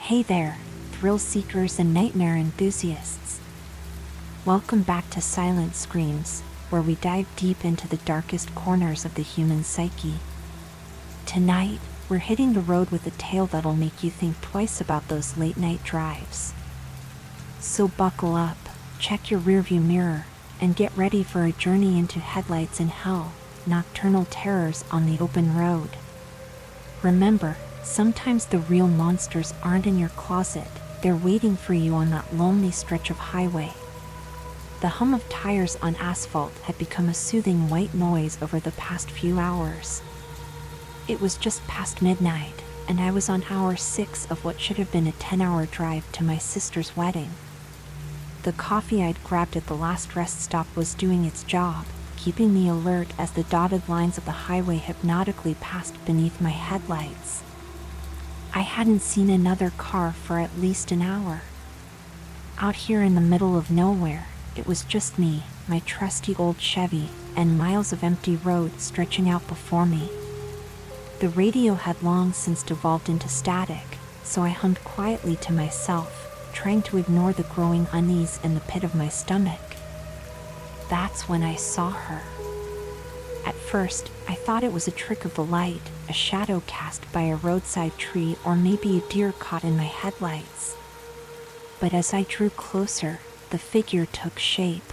Hey there, thrill seekers and nightmare enthusiasts. Welcome back to Silent Screams, where we dive deep into the darkest corners of the human psyche. Tonight, we're hitting the road with a tale that'll make you think twice about those late-night drives. So buckle up, check your rearview mirror, and get ready for a journey into headlights in hell, nocturnal terrors on the open road. Remember, sometimes the real monsters aren't in your closet, they're waiting for you on that lonely stretch of highway. The hum of tires on asphalt had become a soothing white noise over the past few hours. It was just past midnight, and I was on hour 6 of what should have been a 10-hour drive to my sister's wedding. The coffee I'd grabbed at the last rest stop was doing its job, keeping me alert as the dotted lines of the highway hypnotically passed beneath my headlights. I hadn't seen another car for at least an hour. Out here in the middle of nowhere, it was just me, my trusty old Chevy, and miles of empty road stretching out before me. The radio had long since devolved into static, so I hummed quietly to myself, trying to ignore the growing unease in the pit of my stomach. That's when I saw her. At first, I thought it was a trick of the light, a shadow cast by a roadside tree, or maybe a deer caught in my headlights. But as I drew closer, the figure took shape.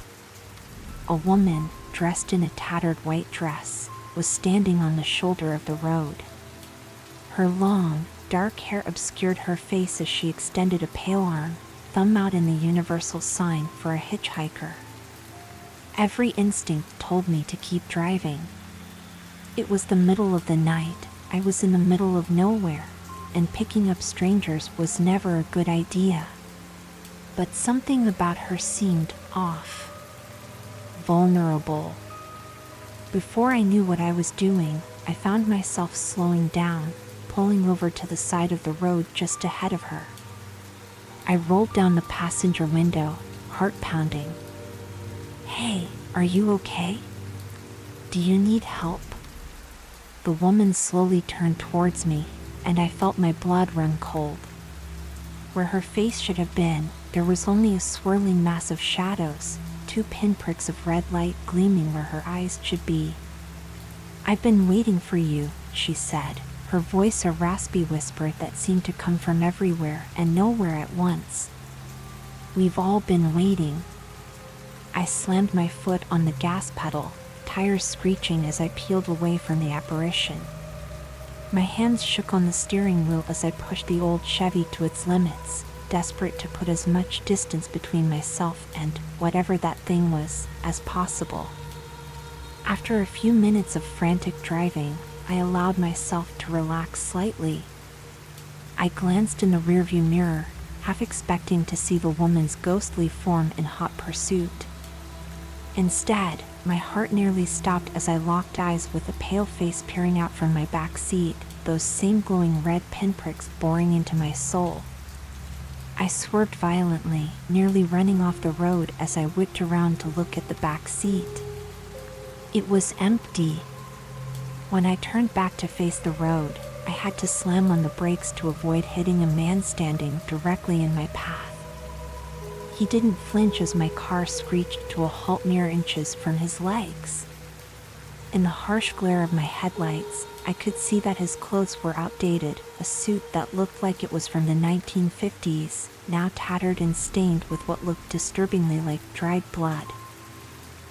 A woman, dressed in a tattered white dress, was standing on the shoulder of the road. Her long, dark hair obscured her face as she extended a pale arm, thumb out in the universal sign for a hitchhiker. Every instinct told me to keep driving. It was the middle of the night, I was in the middle of nowhere, and picking up strangers was never a good idea. But something about her seemed off. Vulnerable. Before I knew what I was doing, I found myself slowing down, pulling over to the side of the road just ahead of her. I rolled down the passenger window, heart pounding. "Hey, are you okay? Do you need help?" The woman slowly turned towards me, and I felt my blood run cold. Where her face should have been, there was only a swirling mass of shadows, 2 pinpricks of red light gleaming where her eyes should be. "I've been waiting for you," she said, her voice a raspy whisper that seemed to come from everywhere and nowhere at once. "We've all been waiting." I slammed my foot on the gas pedal, tires screeching as I peeled away from the apparition. My hands shook on the steering wheel as I pushed the old Chevy to its limits, desperate to put as much distance between myself and whatever that thing was as possible. After a few minutes of frantic driving, I allowed myself to relax slightly. I glanced in the rearview mirror, half expecting to see the woman's ghostly form in hot pursuit. Instead, my heart nearly stopped as I locked eyes with a pale face peering out from my back seat, those same glowing red pinpricks boring into my soul. I swerved violently, nearly running off the road as I whipped around to look at the back seat. It was empty. When I turned back to face the road, I had to slam on the brakes to avoid hitting a man standing directly in my path. He didn't flinch as my car screeched to a halt mere inches from his legs. In the harsh glare of my headlights, I could see that his clothes were outdated, a suit that looked like it was from the 1950s, now tattered and stained with what looked disturbingly like dried blood.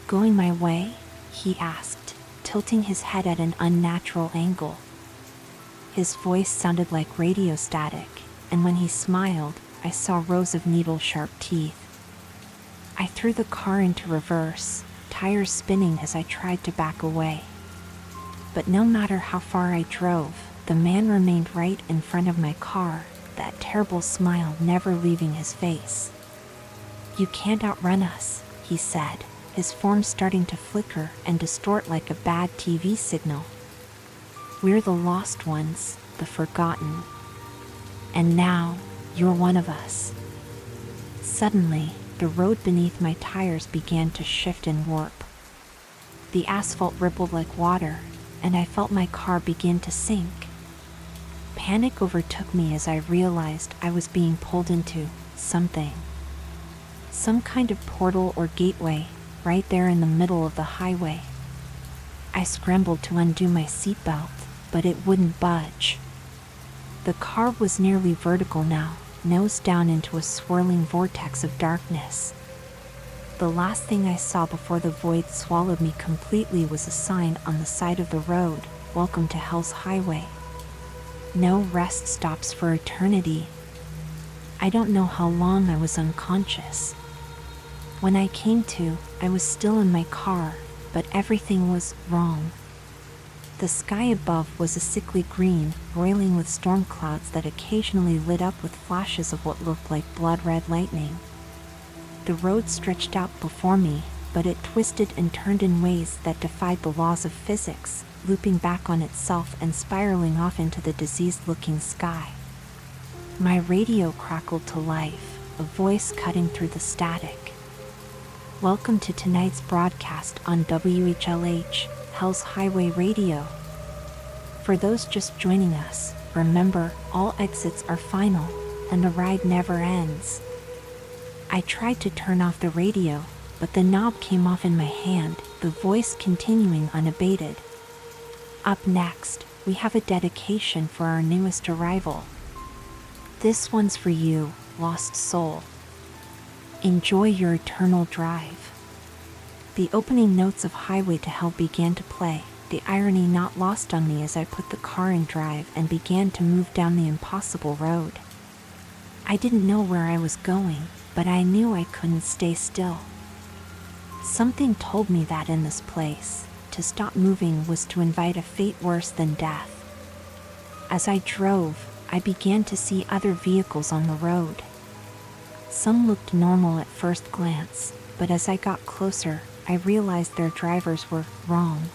"Going my way?" he asked, tilting his head at an unnatural angle. His voice sounded like radio static, and when he smiled, I saw rows of needle-sharp teeth. I threw the car into reverse, tires spinning as I tried to back away. But no matter how far I drove, the man remained right in front of my car, that terrible smile never leaving his face. "You can't outrun us," he said, his form starting to flicker and distort like a bad TV signal. "We're the lost ones, the forgotten. And now, you're one of us." Suddenly, the road beneath my tires began to shift and warp. The asphalt rippled like water, and I felt my car begin to sink. Panic overtook me as I realized I was being pulled into something. Some kind of portal or gateway, right there in the middle of the highway. I scrambled to undo my seatbelt, but it wouldn't budge. The car was nearly vertical now, nose down into a swirling vortex of darkness. The last thing I saw before the void swallowed me completely was a sign on the side of the road, "Welcome to Hell's Highway. No rest stops for eternity." I don't know how long I was unconscious. When I came to, I was still in my car, but everything was wrong. The sky above was a sickly green, roiling with storm clouds that occasionally lit up with flashes of what looked like blood-red lightning. The road stretched out before me, but it twisted and turned in ways that defied the laws of physics, looping back on itself and spiraling off into the diseased-looking sky. My radio crackled to life, a voice cutting through the static. "Welcome to tonight's broadcast on WHLH, Hell's Highway Radio. For those just joining us, remember, all exits are final, and the ride never ends." I tried to turn off the radio, but the knob came off in my hand, the voice continuing unabated. "Up next, we have a dedication for our newest arrival. This one's for you, lost soul. Enjoy your eternal drive." The opening notes of Highway to Hell began to play, the irony not lost on me as I put the car in drive and began to move down the impossible road. I didn't know where I was going, but I knew I couldn't stay still. Something told me that in this place, to stop moving was to invite a fate worse than death. As I drove, I began to see other vehicles on the road. Some looked normal at first glance, but as I got closer, I realized their drivers were wrong.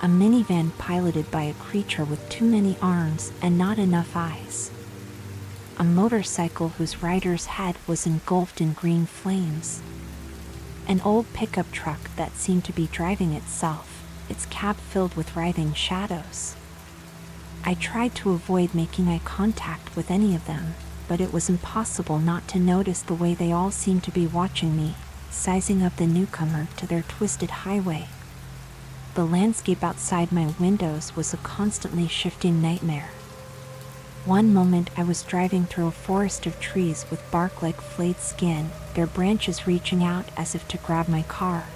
A minivan piloted by a creature with too many arms and not enough eyes. A motorcycle whose rider's head was engulfed in green flames. An old pickup truck that seemed to be driving itself, its cab filled with writhing shadows. I tried to avoid making eye contact with any of them, but it was impossible not to notice the way they all seemed to be watching me, sizing up the newcomer to their twisted highway. The landscape outside my windows was a constantly shifting nightmare. One moment I was driving through a forest of trees with bark like flayed skin, their branches reaching out as if to grab my car.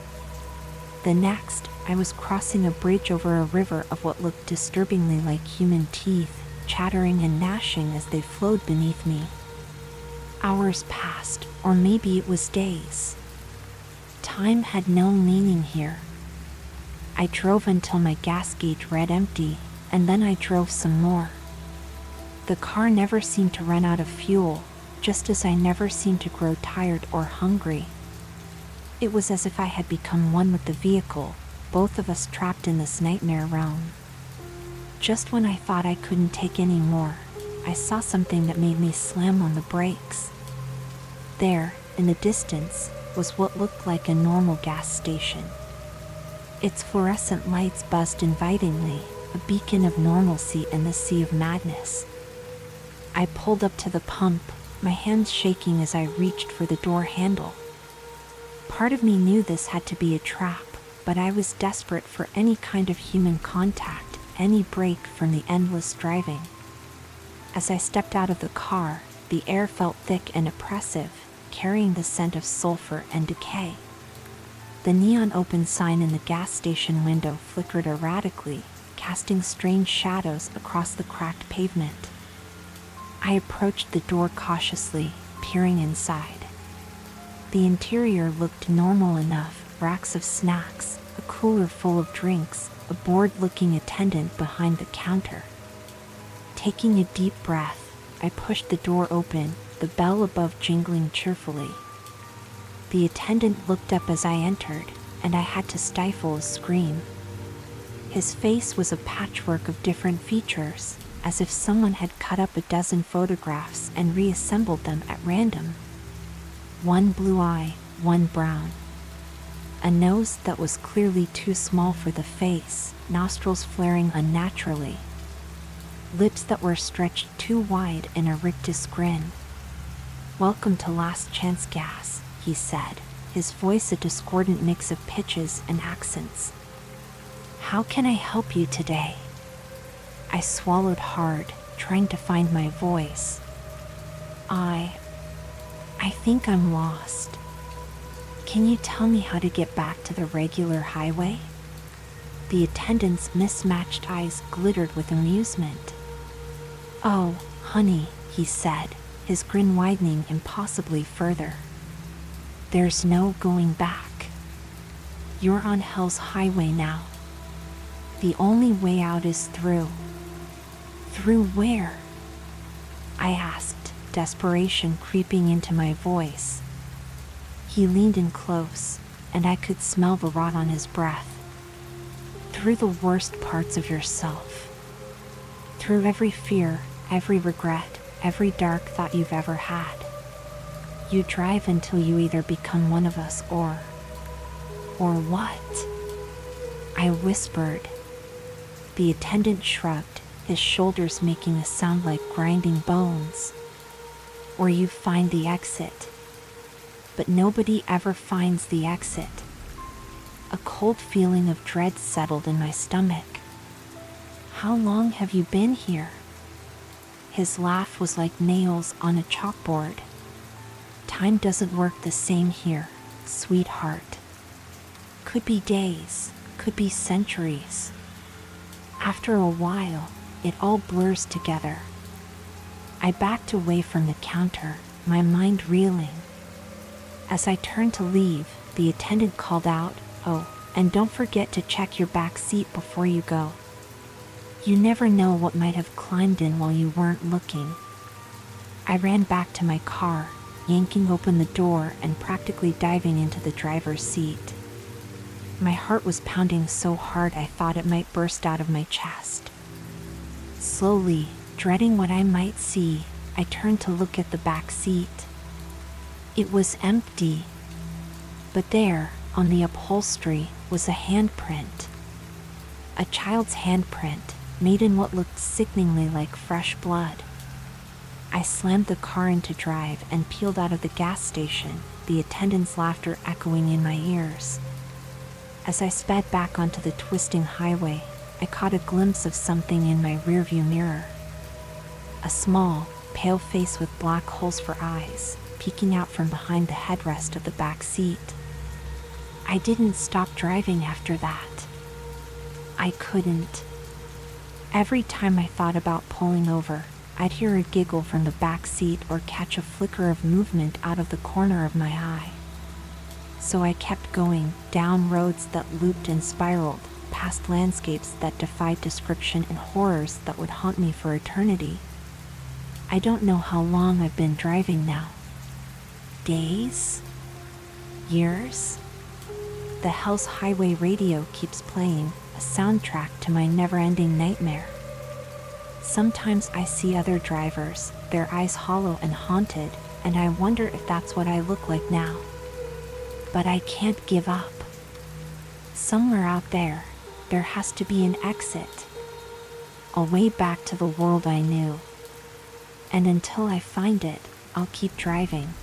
The next, I was crossing a bridge over a river of what looked disturbingly like human teeth, chattering and gnashing as they flowed beneath me. Hours passed, or maybe it was days. Time had no meaning here. I drove until my gas gauge read empty, and then I drove some more. The car never seemed to run out of fuel, just as I never seemed to grow tired or hungry. It was as if I had become one with the vehicle, both of us trapped in this nightmare realm. Just when I thought I couldn't take any more, I saw something that made me slam on the brakes. There, in the distance, was what looked like a normal gas station. Its fluorescent lights buzzed invitingly, a beacon of normalcy in the sea of madness. I pulled up to the pump, my hands shaking as I reached for the door handle. Part of me knew this had to be a trap, but I was desperate for any kind of human contact, any break from the endless driving. As I stepped out of the car, the air felt thick and oppressive, carrying the scent of sulfur and decay. The neon open sign in the gas station window flickered erratically, casting strange shadows across the cracked pavement. I approached the door cautiously, peering inside. The interior looked normal enough, racks of snacks, a cooler full of drinks, a bored-looking attendant behind the counter. Taking a deep breath, I pushed the door open, the bell above jingling cheerfully. The attendant looked up as I entered, and I had to stifle a scream. His face was a patchwork of different features, as if someone had cut up a dozen photographs and reassembled them at random. One blue eye, one brown. A nose that was clearly too small for the face, nostrils flaring unnaturally. lips that were stretched too wide in a rictus grin. "Welcome to Last Chance Gas," he said, his voice a discordant mix of pitches and accents. "How can I help you today?" I swallowed hard, trying to find my voice. I think I'm lost. Can you tell me how to get back to the regular highway?" The attendant's mismatched eyes glittered with amusement. "Oh, honey," he said, his grin widening impossibly further. "There's no going back. You're on Hell's Highway now. The only way out is through." "Through where?" I asked, desperation creeping into my voice. He leaned in close, and I could smell the rot on his breath. "Through the worst parts of yourself. Through every fear, every regret, every dark thought you've ever had. You drive until you either become one of us or what?" I whispered. The attendant shrugged, his shoulders making a sound like grinding bones. "Or you find the exit. But nobody ever finds the exit." A cold feeling of dread settled in my stomach. "How long have you been here?" His laugh was like nails on a chalkboard. "Time doesn't work the same here, sweetheart. Could be days, could be centuries. After a while, it all blurs together." I backed away from the counter, my mind reeling. As I turned to leave, the attendant called out, "Oh, and don't forget to check your back seat before you go. You never know what might have climbed in while you weren't looking." I ran back to my car, yanking open the door and practically diving into the driver's seat. My heart was pounding so hard I thought it might burst out of my chest. Slowly, dreading what I might see, I turned to look at the back seat. It was empty. But there, on the upholstery, was a handprint. A child's handprint, made in what looked sickeningly like fresh blood. I slammed the car into drive and peeled out of the gas station, the attendant's laughter echoing in my ears. As I sped back onto the twisting highway, I caught a glimpse of something in my rearview mirror. A small, pale face with black holes for eyes, peeking out from behind the headrest of the back seat. I didn't stop driving after that. I couldn't. Every time I thought about pulling over, I'd hear a giggle from the back seat or catch a flicker of movement out of the corner of my eye. So I kept going, down roads that looped and spiraled, past landscapes that defied description and horrors that would haunt me for eternity. I don't know how long I've been driving now. Days? Years? The Hell's Highway radio keeps playing, a soundtrack to my never-ending nightmare. Sometimes I see other drivers, their eyes hollow and haunted, and I wonder if that's what I look like now. But I can't give up. Somewhere out there, there has to be an exit. A way back to the world I knew. And until I find it, I'll keep driving.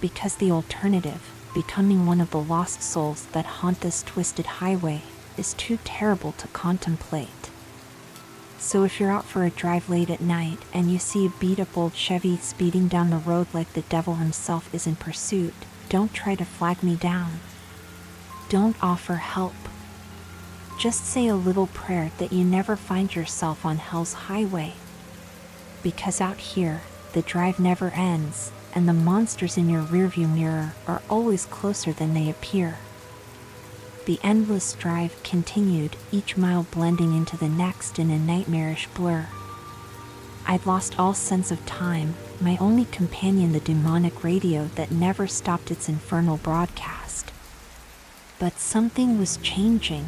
Because the alternative, becoming one of the lost souls that haunt this twisted highway, is too terrible to contemplate. So if you're out for a drive late at night and you see a beat-up old Chevy speeding down the road like the devil himself is in pursuit, don't try to flag me down. Don't offer help. Just say a little prayer that you never find yourself on Hell's Highway. Because out here, the drive never ends, and the monsters in your rearview mirror are always closer than they appear. The endless drive continued, each mile blending into the next in a nightmarish blur. I'd lost all sense of time, my only companion the demonic radio that never stopped its infernal broadcast. But something was changing.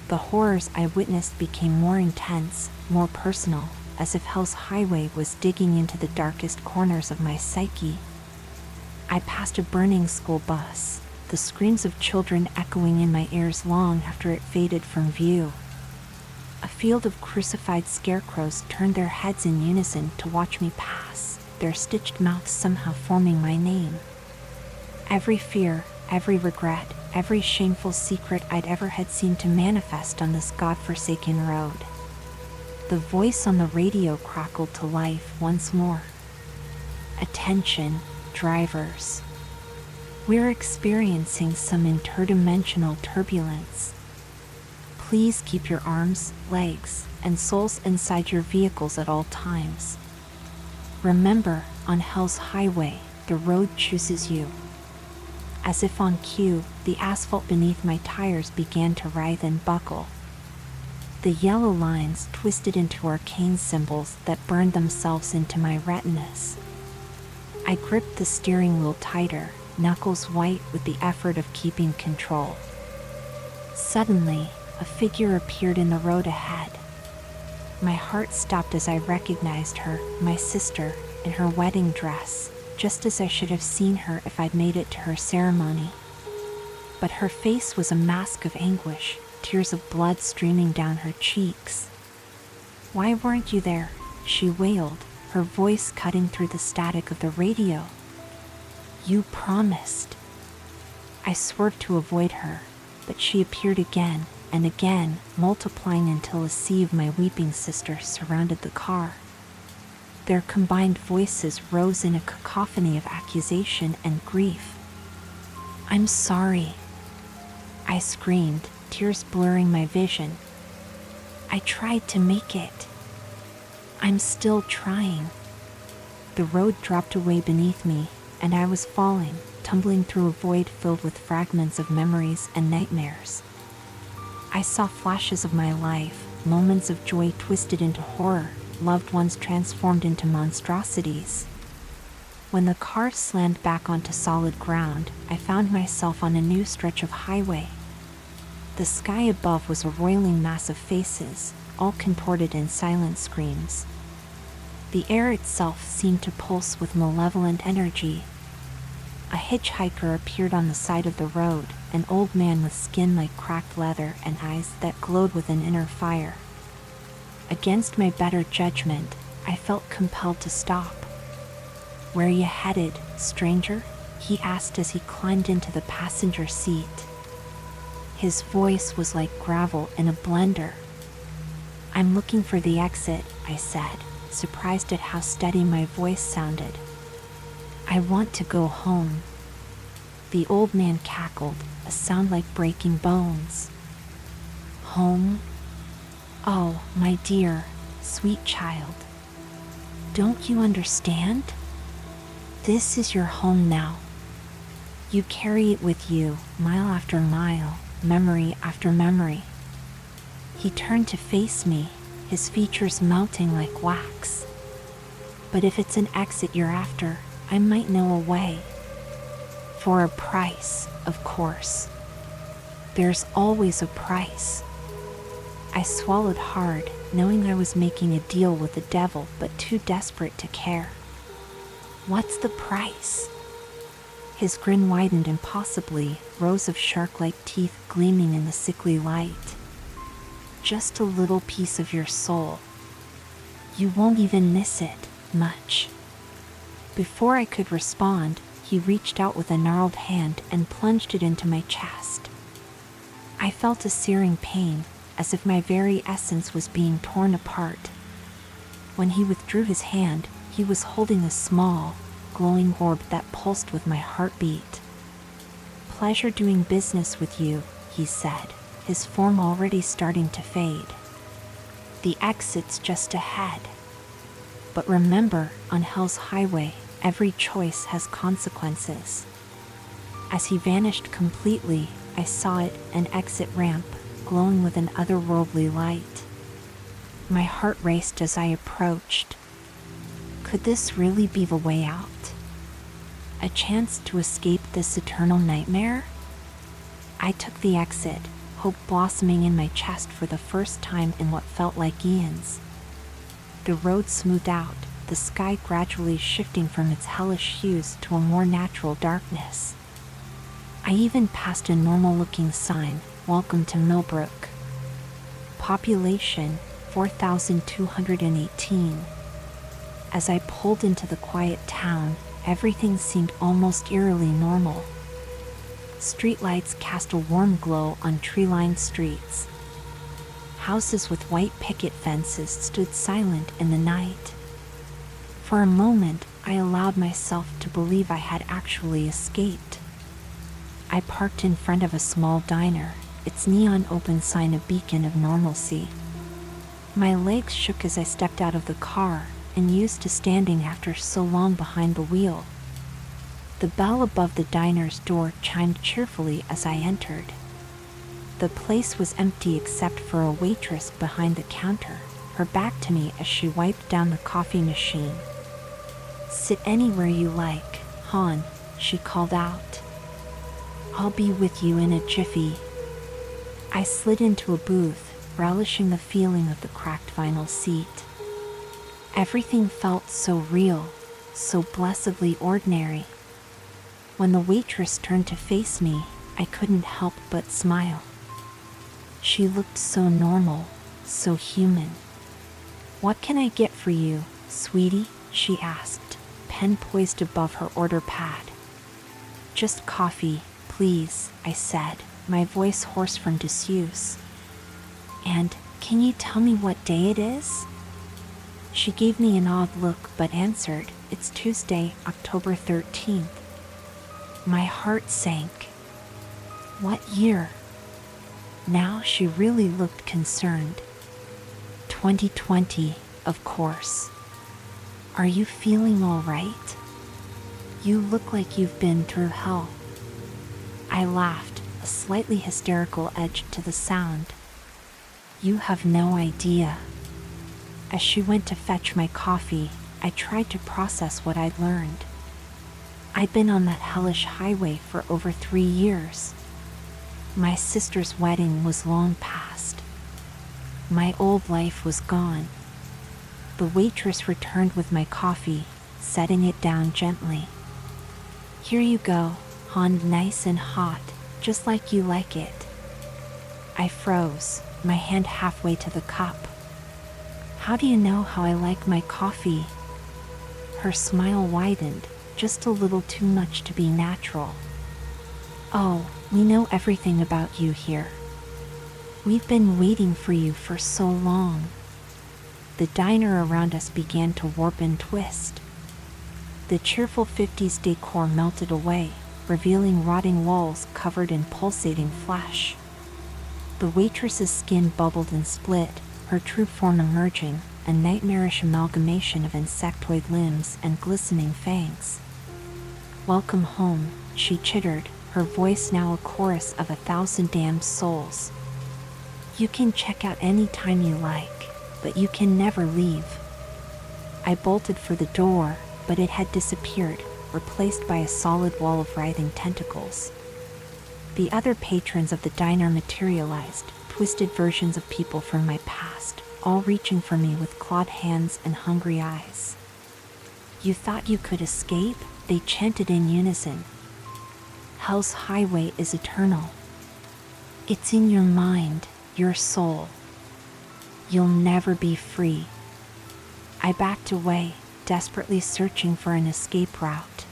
The horrors I witnessed became more intense, more personal, as if Hell's Highway was digging into the darkest corners of my psyche. I passed a burning school bus, the screams of children echoing in my ears long after it faded from view. A field of crucified scarecrows turned their heads in unison to watch me pass, their stitched mouths somehow forming my name. Every fear, every regret, every shameful secret I'd ever had seemed to manifest on this godforsaken road. The voice on the radio crackled to life once more. Attention, drivers. We're experiencing some interdimensional turbulence. Please keep your arms, legs, and souls inside your vehicles at all times. Remember, on Hell's Highway, the road chooses you. As if on cue, the asphalt beneath my tires began to writhe and buckle. The yellow lines twisted into arcane symbols that burned themselves into my retinas. I gripped the steering wheel tighter, knuckles white with the effort of keeping control. Suddenly, a figure appeared in the road ahead. My heart stopped as I recognized her, my sister, in her wedding dress, just as I should have seen her if I'd made it to her ceremony. But her face was a mask of anguish, tears of blood streaming down her cheeks. "Why weren't you there?" she wailed, her voice cutting through the static of the radio. "You promised." I swerved to avoid her, but she appeared again and again, multiplying until a sea of my weeping sisters surrounded the car. Their combined voices rose in a cacophony of accusation and grief. "I'm sorry," I screamed, tears blurring my vision. "I tried to make it. I'm still trying." The road dropped away beneath me, and I was falling, tumbling through a void filled with fragments of memories and nightmares. I saw flashes of my life, moments of joy twisted into horror, loved ones transformed into monstrosities. When the car slammed back onto solid ground, I found myself on a new stretch of highway. The sky above was a roiling mass of faces, all contorted in silent screams. The air itself seemed to pulse with malevolent energy. A hitchhiker appeared on the side of the road, an old man with skin like cracked leather and eyes that glowed with an inner fire. Against my better judgment, I felt compelled to stop. "Where you headed, stranger?" he asked as he climbed into the passenger seat. His voice was like gravel in a blender. "I'm looking for the exit," I said, surprised at how steady my voice sounded. "I want to go home." The old man cackled, a sound like breaking bones. "Home? Oh, my dear, sweet child. Don't you understand? This is your home now. You carry it with you, mile after mile, memory after memory." He turned to face me, his features melting like wax. "But if it's an exit you're after, I might know a way. For a price, of course. There's always a price." I swallowed hard, knowing I was making a deal with the devil but too desperate to care. "What's the price?" His grin widened impossibly, rows of shark-like teeth gleaming in the sickly light. "Just a little piece of your soul. You won't even miss it, much." Before I could respond, he reached out with a gnarled hand and plunged it into my chest. I felt a searing pain, as if my very essence was being torn apart. When he withdrew his hand, he was holding a small, glowing orb that pulsed with my heartbeat. "Pleasure doing business with you," he said, his form already starting to fade. "The exit's just ahead. But remember, on Hell's Highway, every choice has consequences." As he vanished completely, I saw it, an exit ramp, glowing with an otherworldly light. My heart raced as I approached. Could this really be the way out? A chance to escape this eternal nightmare? I took the exit, hope blossoming in my chest for the first time in what felt like eons. The road smoothed out, the sky gradually shifting from its hellish hues to a more natural darkness. I even passed a normal-looking sign, "Welcome to Millbrook." Population 4,218. As I pulled into the quiet town, everything seemed almost eerily normal. Streetlights cast a warm glow on tree-lined streets. Houses with white picket fences stood silent in the night. For a moment, I allowed myself to believe I had actually escaped. I parked in front of a small diner, its neon open sign a beacon of normalcy. My legs shook as I stepped out of the car, and used to standing after so long behind the wheel. The bell above the diner's door chimed cheerfully as I entered. The place was empty except for a waitress behind the counter, her back to me as she wiped down the coffee machine. "Sit anywhere you like, Han," she called out. "I'll be with you in a jiffy." I slid into a booth, relishing the feeling of the cracked vinyl seat. Everything felt so real, so blessedly ordinary. When the waitress turned to face me, I couldn't help but smile. She looked so normal, so human. "What can I get for you, sweetie?" she asked, pen poised above her order pad. "Just coffee, please," I said, my voice hoarse from disuse. "And can you tell me what day it is?" She gave me an odd look but answered, "It's Tuesday, October 13th. My heart sank. "What year?" Now she really looked concerned. 2020, of course. "Are you feeling all right? You look like you've been through hell." I laughed, a slightly hysterical edge to the sound. "You have no idea." As she went to fetch my coffee, I tried to process what I'd learned. I'd been on that hellish highway for over 3 years. My sister's wedding was long past. My old life was gone. The waitress returned with my coffee, setting it down gently. "Here you go, Han, nice and hot, just like you like it." I froze, my hand halfway to the cup. "How do you know how I like my coffee?" Her smile widened, just a little too much to be natural. "Oh, we know everything about you here. We've been waiting for you for so long." The diner around us began to warp and twist. The cheerful 50s decor melted away, revealing rotting walls covered in pulsating flesh. The waitress's skin bubbled and split, her true form emerging, a nightmarish amalgamation of insectoid limbs and glistening fangs. "Welcome home," she chittered, her voice now a chorus of 1,000 damned souls. "You can check out any time you like, but you can never leave." I bolted for the door, but it had disappeared, replaced by a solid wall of writhing tentacles. The other patrons of the diner materialized, twisted versions of people from my past, all reaching for me with clawed hands and hungry eyes. "You thought you could escape?" they chanted in unison. "Hell's highway is eternal. It's in your mind, your soul. You'll never be free." I backed away, desperately searching for an escape route.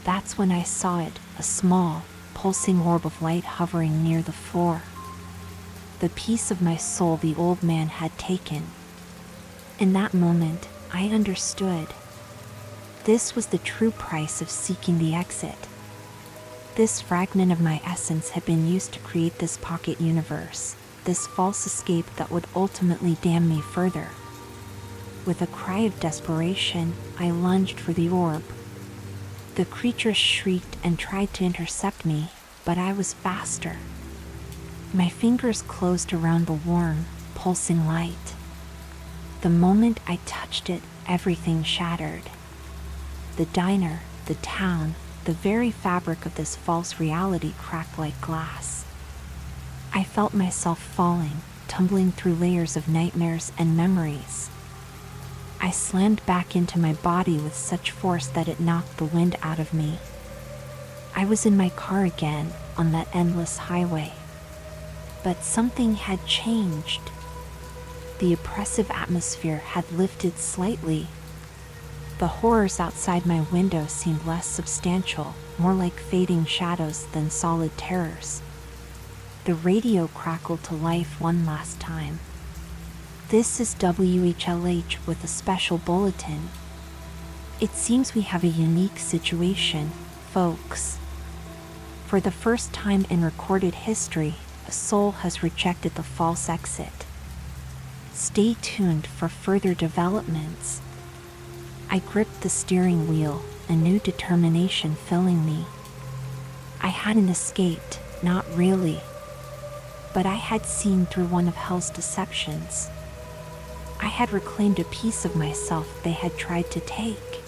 That's when I saw it, a small, pulsing orb of light hovering near the floor. The piece of my soul the old man had taken. In that moment, I understood. This was the true price of seeking the exit. This fragment of my essence had been used to create this pocket universe, this false escape that would ultimately damn me further. With a cry of desperation, I lunged for the orb. The creature shrieked and tried to intercept me, but I was faster. My fingers closed around the warm, pulsing light. The moment I touched it, everything shattered. The diner, the town, the very fabric of this false reality cracked like glass. I felt myself falling, tumbling through layers of nightmares and memories. I slammed back into my body with such force that it knocked the wind out of me. I was in my car again, on that endless highway. But something had changed. The oppressive atmosphere had lifted slightly. The horrors outside my window seemed less substantial, more like fading shadows than solid terrors. The radio crackled to life one last time. "This is WHLH with a special bulletin. It seems we have a unique situation, folks. For the first time in recorded history, a soul has rejected the false exit. Stay tuned for further developments." I gripped the steering wheel, a new determination filling me. I hadn't escaped, not really. But I had seen through one of hell's deceptions. I had reclaimed a piece of myself they had tried to take.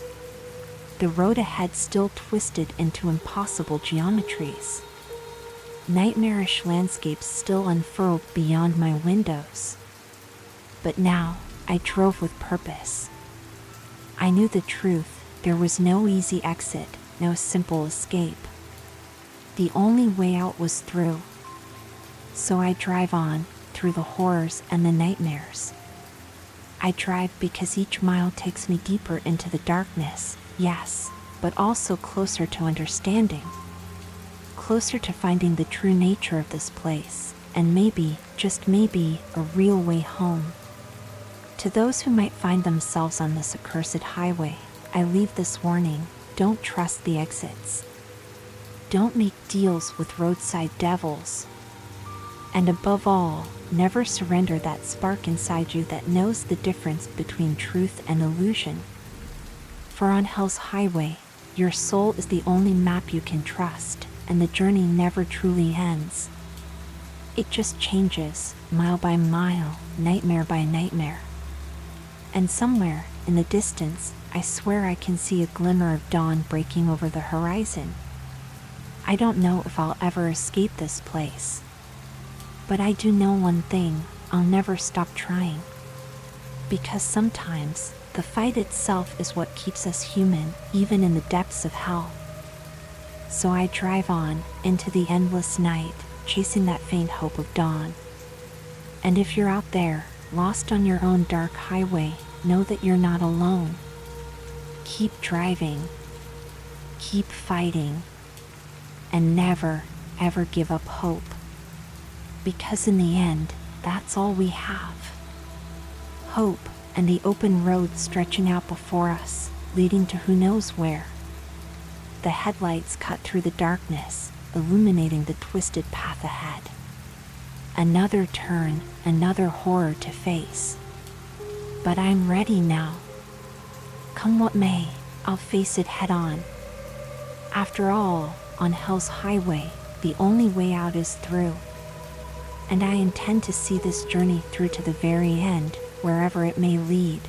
The road ahead still twisted into impossible geometries. Nightmarish landscapes still unfurled beyond my windows. But now, I drove with purpose. I knew the truth. There was no easy exit, no simple escape. The only way out was through. So I drive on, through the horrors and the nightmares. I drive because each mile takes me deeper into the darkness, yes, but also closer to understanding. Closer to finding the true nature of this place, and maybe, just maybe, a real way home. To those who might find themselves on this accursed highway, I leave this warning: don't trust the exits. Don't make deals with roadside devils. And above all, never surrender that spark inside you that knows the difference between truth and illusion. For on hell's highway, your soul is the only map you can trust, and the journey never truly ends. It just changes, mile by mile, nightmare by nightmare. And somewhere, in the distance, I swear I can see a glimmer of dawn breaking over the horizon. I don't know if I'll ever escape this place. But I do know one thing: I'll never stop trying. Because sometimes, the fight itself is what keeps us human, even in the depths of hell. So I drive on, into the endless night, chasing that faint hope of dawn. And if you're out there, lost on your own dark highway, know that you're not alone. Keep driving. Keep fighting. And never, ever give up hope. Because in the end, that's all we have. Hope, and the open road stretching out before us, leading to who knows where. The headlights cut through the darkness, illuminating the twisted path ahead. Another turn, another horror to face. But I'm ready now. Come what may, I'll face it head on. After all, on hell's highway, the only way out is through. And I intend to see this journey through to the very end, wherever it may lead.